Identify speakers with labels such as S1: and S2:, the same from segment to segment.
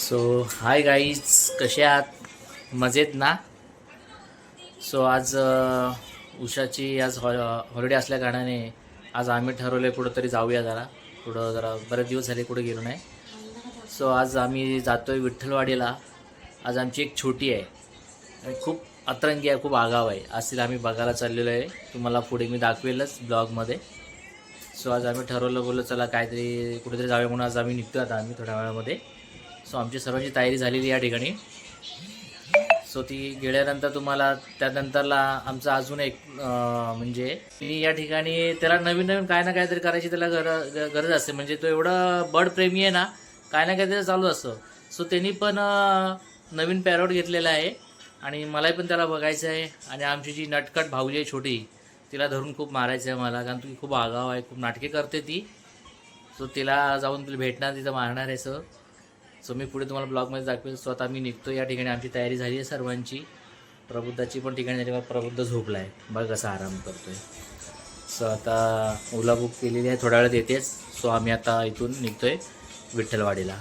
S1: So hi guys, कसे आहात? मजेत ना? सो आज उषाची आज हॉलिडे असल्या कारणाने आज आम्ही ठरवलं आहे कुठंतरी जाऊया जरा बरेच दिवस झाले कुठे गेलो नाही. सो आज आम्ही जातो आहे विठ्ठलवाडीला. आज आमची एक छोटी आहे आणि खूप अतरंगी आहे, खूप आगाव आहे. आज तिला आम्ही बघायला चाललेलो आहे. तुम्हाला पुढे मी दाखवेलच ब्लॉगमध्ये. सो आज आम्ही ठरवलं, बोललो चला काहीतरी कुठेतरी जाऊया म्हणून आज आम्ही निघतो आता आम्ही थोड्या वेळामध्ये. सो आमची सर्वांची तयारी झालेली या ठिकाणी. सो ती गेल्यानंतर तुम्हाला त्यानंतरला आमचा अजून एक म्हणजे मी या ठिकाणी त्याला नवीन नवीन काय ना काहीतरी करायची त्याला गरज असते. म्हणजे तो एवढा बर्ड प्रेमी आहे ना, काय ना काहीतरी चालू असतं. सो त्यांनी पण नवीन पॅरोट घेतलेला आहे आणि मलाही पण त्याला बघायचं आहे. आणि आमची जी नटखट भाऊजी आहे छोटी, तिला धरून खूप मारायचं आहे मला, कारण ती खूप आगाव आहे, खूप नाटके करते ती. सो तिला जाऊन तिला भेटणार, तिथं मारणार आहे. सो मी पुढे तुम्हाला ब्लॉगमध्ये दाखवेल. सो आता मी निघतो या ठिकाणी. आमची तयारी झाली आहे सर्वांची. प्रबुद्धाची पण ठिकाणी झाली. प्रबुद्ध झोपला आहे, बघ कसा आराम करतोय. सो आता ओला बुक केलेली आहे, थोड्या वेळात येतेच. सो आम्ही आता इथून निघतोय विठ्ठलवाडीला.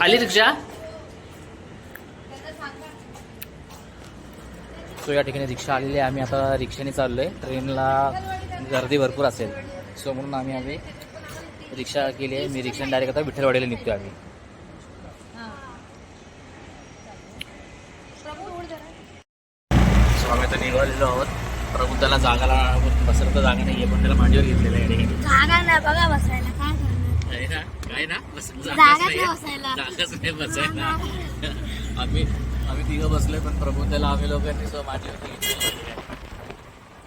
S1: आली रिक्षा. सो या ठिकाणी रिक्षा आलेली आहे. आम्ही आता रिक्षाने चाललो आहे. ट्रेनला गर्दी भरपूर असेल, सो म्हणून आम्ही रिक्षा केली आहे. मी रिक्षाने डायरेक्ट आता विठ्ठलवाडीला निघतो आम्ही. सो आम्ही आता निघालेलो आहोत. प्रबुद्धाला जागाला बसलं तर जागा नाही आहे, पण त्याला मांडीवर घेतलेलं आहे.
S2: जागा नाही बघा बसायला, काय करणार?
S1: आहे ना, काय ना
S2: जागाच
S1: नाही बसायला. आम्ही तिघं बसलोय, पण प्रबुद्धाला आम्ही लोकांनी सो मांडीवरती घेतलेलं आहे.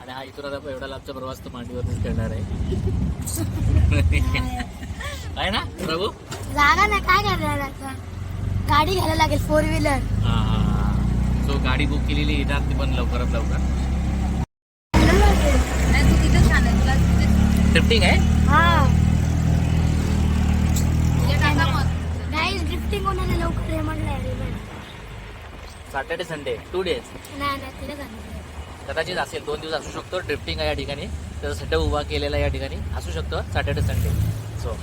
S1: आणि हा इथून आता एवढा लांबचा प्रवास तो मांडीवरतीच करणार आहे. आहे ना प्रभू?
S2: जागा नाही, काय करणार आता? गाडी घ्यायला लागेल, 4 व्हीलर.
S1: सो गाडी बुक केलेली येणार ती पण लवकरात लवकर. ड्रिफ्टिंग आहे.
S2: ड्रिफ्टिंग होण्याला लवकर हे म्हटलंय.
S1: सॅटर्डे संडे 2 डेज
S2: नाही
S1: कदाचित असेल, 2 दिवस असू शकतो. ड्रिफ्टिंग आहे या ठिकाणी, त्याचा सेटअप उभा केलेला या ठिकाणी असू शकतो सॅटर्डे संडे. सो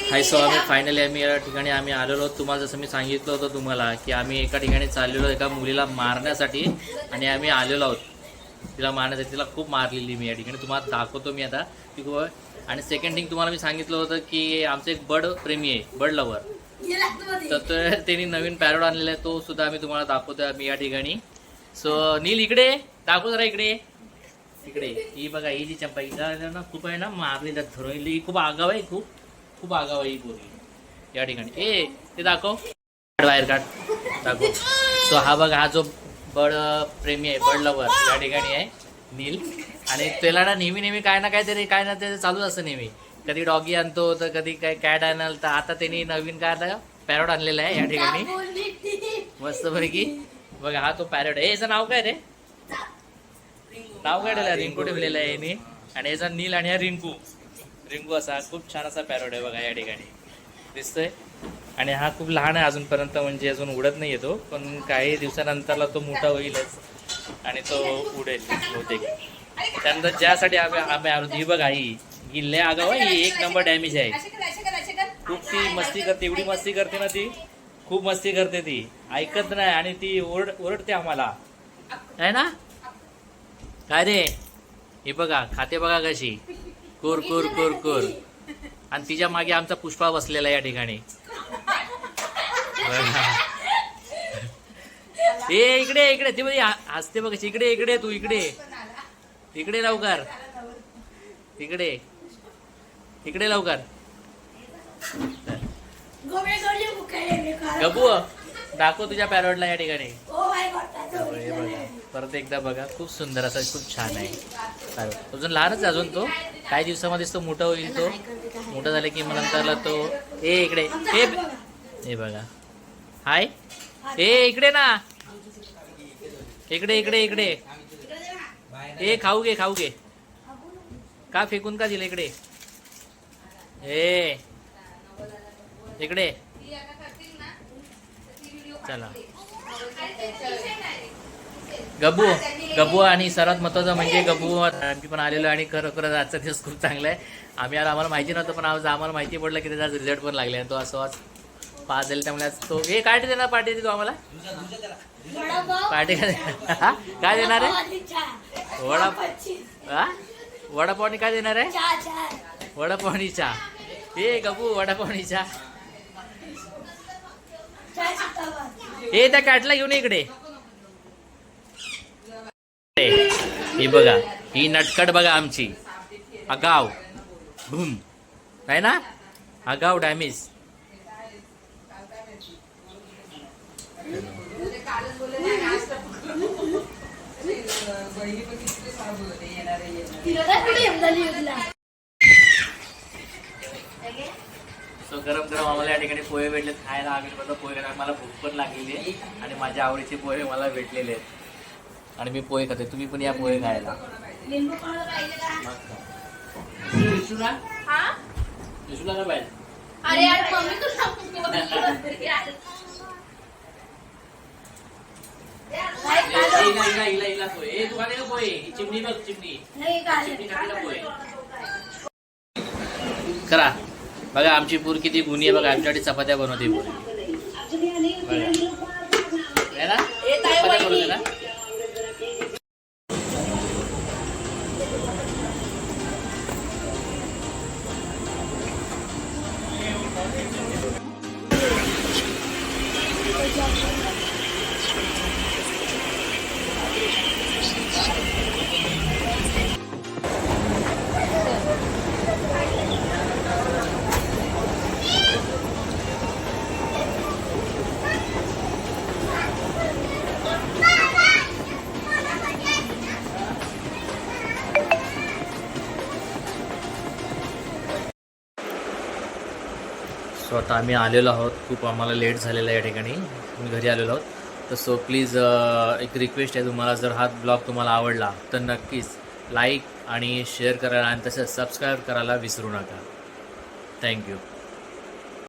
S1: हाय. सो आम्ही या ठिकाणी आलेलो. तुम्हाला जसं मी सांगितलं होतं तुम्हाला की आम्ही एका ठिकाणी चाललेलो एका मुलीला मारण्यासाठी, आणि आम्ही आलेलो आहोत तिला मारण्यासाठी. तिला खूप मारलेली मी या ठिकाणी तुम्हाला दाखवतो मी आता ती. आणि सेकंड थिंग तुम्हाला मी सांगितलं होतं की आमचं एक बर्ड प्रेमी आहे, बर्ड लवर. तर त्यांनी नवीन पॅरोट आणलेला आहे, तो सुद्धा आम्ही तुम्हाला दाखवतो आम्ही या ठिकाणी. सो नील इकडे दाखव जरा, इकडे ही बघा, ही जी चंपा हिला ना खूप आहे ना मारलेली ठरवली. ही खूप आगाव आहे, खूप आगाव आहे ही पोरगी या ठिकाणी. ते दाखव, बाहेर काढ, दाखव. सो हा बघा, हा जो बर्ड प्रेमी आहे, बर्ड लवर या ठिकाणी आहे नील. आणि त्याला ना नेहमी काय ना ते चालूच असतं नेहमी. कधी डॉगी आणतो तर कधी काय कॅट आणाल. तर आता त्यांनी नवीन काय आता पॅरोट आणलेला आहे या ठिकाणी मस्तपैकी. बघा हा तो पॅरोट आहे. याचं नाव काय रे? नाव काय ठेवलं? रिंकू ठेवलेलं आहे याने. आणि याचा नील आणि हा रिंकू असा खूप छान असा पॅरोट आहे बघा या ठिकाणी दिसतोय. आणि हा खूप लहान आहे अजूनपर्यंत, म्हणजे अजून उडत नाही येतो, पण काही दिवसानंतरला तो मोठा होईलच आणि तो उडेल बहुतेक. त्यानंतर ज्यासाठी आम्ही आलो, ही बघा, ही लय आगाव आहे, ही 1 नंबर डॅमेज आहे. खूप ती मस्ती करते, एवढी मस्ती करते ना ती, खूप मस्ती करते ती, ऐकत नाही. आणि ती ओरडते आम्हाला, आहे ना? काय रे? हे बघा, खाते बघा कशी, कोर कोर कोर कोर. आणि तिच्या मागे आमचा पुष्पा बसलेला या ठिकाणी. इकडे इकडे ती मध्ये हसते बघ. इकडे इकडे तू इकडे इकडे लवकर इकडे इकडे लवकर. गबू दाखव तुझ्या पॅरोडला या ठिकाणी. हे बघा परत एकदा बघा. खूप सुंदर असा खूप छान आहे. अजून लहानच अजून तो. काही दिवसामध्येच तो मोठा होईल. तो मोठा झाला की मग नंतरला तो इकडे हे बघा. हाय इकडे ना इकडे इकडे इकडे खाऊ घे. का फेकून का दिलं इकडे. इकडे चला. गबू आणि सर्वात महत्वाचं म्हणजे गबू आम्ही पण आलेलो आणि खरोखरच आजचा दिवस खूप चांगला आहे. आम्हाला माहिती नव्हतं पण आज आम्हाला माहिती पडलं की त्याचा आज रिझल्ट पण लागले आणि तो असं आज पास झाला. त्यामुळे आज तो काय देणार पार्टी देतो आम्हाला. पार्टी काय देणार आहे. वडापावनी काय देणार आहे. वडापावनी चहा. गबू वडापावनी चहा. त्या कॅटला घेऊन इकडे. ही बघा ही नटकट बघा आमची. आगाव भूम आहे ना. आगाव डॅमेज. सो गरम गरम आम्हाला या ठिकाणी पोहे भेटलेत खायला. आम्ही बघा पोहे खायला. मला भूक पण लागलेली आहे आणि माझ्या आवडीचे पोहे मला भेटलेले आहेत आणि मी पोहे खाते. तुम्ही पण या पोहे खायला. विशूला का बाहेर.
S2: अरे यार मम्मी
S1: चिमणी बघ चिमणी पोहे करा. बघा आमची पूर किती गुणी आहे. बघा आमच्यासाठी चपात्या बनवते पूर. सो आता आम्ही आलेलो आहोत. खूप आम्हाला लेट झालेला आहे या ठिकाणी. आम्ही घरी आलेलो आहोत. तर सो प्लीज एक रिक्वेस्ट आहे तुम्हाला. जर हा ब्लॉग तुम्हाला आवडला तर नक्कीच लाईक आणि शेअर करायला आणि तसंच सबस्क्राईब करायला विसरू नका. थँक्यू.